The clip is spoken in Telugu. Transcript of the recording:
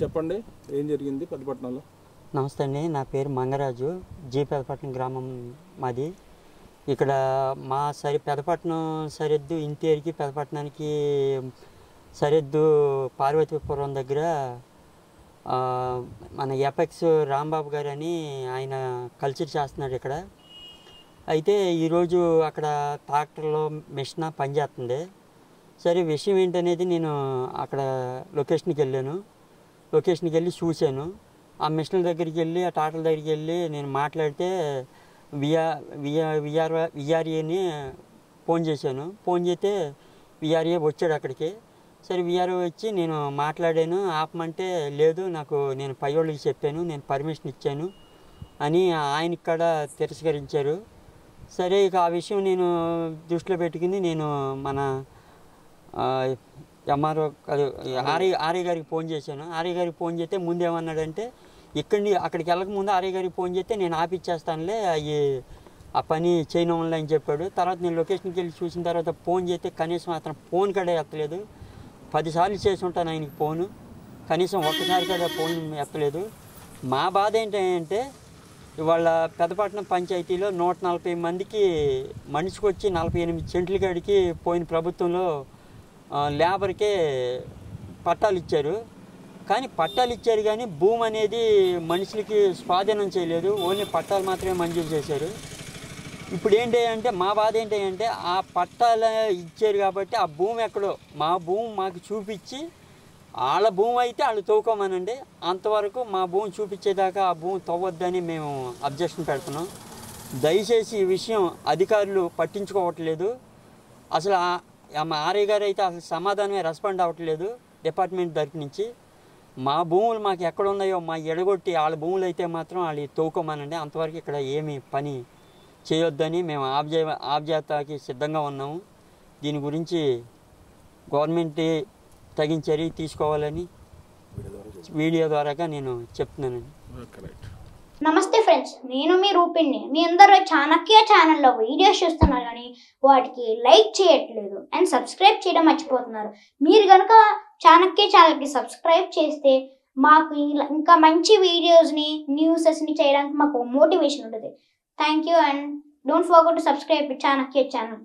చెప్పండి, ఏం జరిగింది పెద్దపట్నంలో? నమస్తే అండి, నా పేరు మంగరాజు. జీ పెద్దపట్నం గ్రామం మాది. ఇక్కడ మా పెద్దపట్నం సరిహద్దు ఇంతేరికి పెద్దపట్నానికి సరిహద్దు పార్వతీపురం దగ్గర మన ఎపెక్స్ రాంబాబు గారు అని ఆయన కల్చర్ చేస్తున్నాడు ఇక్కడ. అయితే ఈరోజు అక్కడ ట్రాక్టర్లో మిషన్ పనిచేస్తుంది. సరే, విషయం ఏంటనేది నేను అక్కడ లొకేషన్కి వెళ్ళి చూశాను. ఆ మిషన్ల దగ్గరికి వెళ్ళి ఆ ట్రాక్టర్ దగ్గరికి వెళ్ళి నేను మాట్లాడితే విఆర్ఏని ఫోన్ చేశాను. ఫోన్ చేస్తే విఆర్ఏ వచ్చాడు అక్కడికి. సరే, విఆర్ఏ వచ్చి నేను మాట్లాడాను. ఆపమంటే లేదు, నేను పై వాళ్ళకి చెప్పాను, నేను పర్మిషన్ ఇచ్చాను అని ఆయన ఇక్కడ తిరస్కరించారు. సరే, ఇక ఆ విషయం నేను దృష్టిలో పెట్టుకుని నేను మన ఎంఆర్ఓ ఆర్ఐ గారికి ఫోన్ చేశాను. ఆర్ఐ గారికి ఫోన్ చేస్తే ముందు ఏమన్నాడంటే, అక్కడికి వెళ్ళకముందు ఆర్ఐ గారికి ఫోన్ చేస్తే నేను ఆపిచ్చేస్తానులే, ఆ పని చేయను అని చెప్పాడు. తర్వాత నేను లొకేషన్కి వెళ్ళి చూసిన తర్వాత ఫోన్ చేస్తే కనీసం అతను ఫోన్ కూడా ఎత్తలేదు. 10 సార్లు చేసి ఉంటాను ఆయనకి ఫోను, కనీసం ఒక్కసారి కూడా ఫోన్ ఎత్తలేదు. మా బాధ ఏంటంటే ఇవాళ పెద్దపట్నం పంచాయతీలో 140 మందికి మనిషికి వచ్చి 48 సెంట్ల కాడికి పోయిన ప్రభుత్వంలో లేబర్కే పట్టాలు ఇచ్చారు. కానీ భూమి అనేది మనుషులకి స్వాధీనం చేయలేదు, ఓన్లీ పట్టాలు మాత్రమే మంజూరు చేశారు. ఇప్పుడు ఏంటి అంటే మా బాధ ఏంటంటే ఆ పట్టాలు ఇచ్చారు కాబట్టి ఆ భూమి ఎక్కడో మా భూమి మాకు చూపించి, వాళ్ళ భూమి అయితే వాళ్ళు తవ్వుకోమనండి, అంతవరకు మా భూమి చూపించేదాకా ఆ భూమి తవ్వద్దని మేము అబ్జెక్షన్ పెడుతున్నాం. దయచేసి ఈ విషయం అధికారులు పట్టించుకోవట్లేదు. అసలు ఆర్ఐ గారు అయితే అసలు సమాధానమే రెస్పాండ్ అవ్వట్లేదు డిపార్ట్మెంట్ తరఫు నుంచి. మా భూములు మాకు ఎక్కడ ఉన్నాయో మా ఎడగొట్టి వాళ్ళ భూములు అయితే మాత్రం వాళ్ళు తవ్వుకోమనండి, అంతవరకు ఇక్కడ ఏమీ పని చేయొద్దని మేము ఆబ్జాతాకి సిద్ధంగా ఉన్నాము. దీని గురించి గవర్నమెంట్ తగిన చర్య తీసుకోవాలని వీడియో ద్వారాగా నేను చెప్తున్నానండి. నమస్తే ఫ్రెండ్స్, నేను మీ రూపిణి. మీ అందరూ చాణక్య ఛానల్లో వీడియోస్ చూస్తున్నారు కానీ వాటికి లైక్ చేయట్లేదు అండ్ సబ్స్క్రైబ్ చేయడం మర్చిపోతున్నారు. మీరు కనుక చాణక్య ఛానల్కి సబ్స్క్రైబ్ చేస్తే మాకు ఇంకా మంచి వీడియోస్ని, న్యూసెస్ని చేయడానికి మాకు మోటివేషన్ ఉంటుంది. Thank you and don't forget to subscribe Chanakya channel.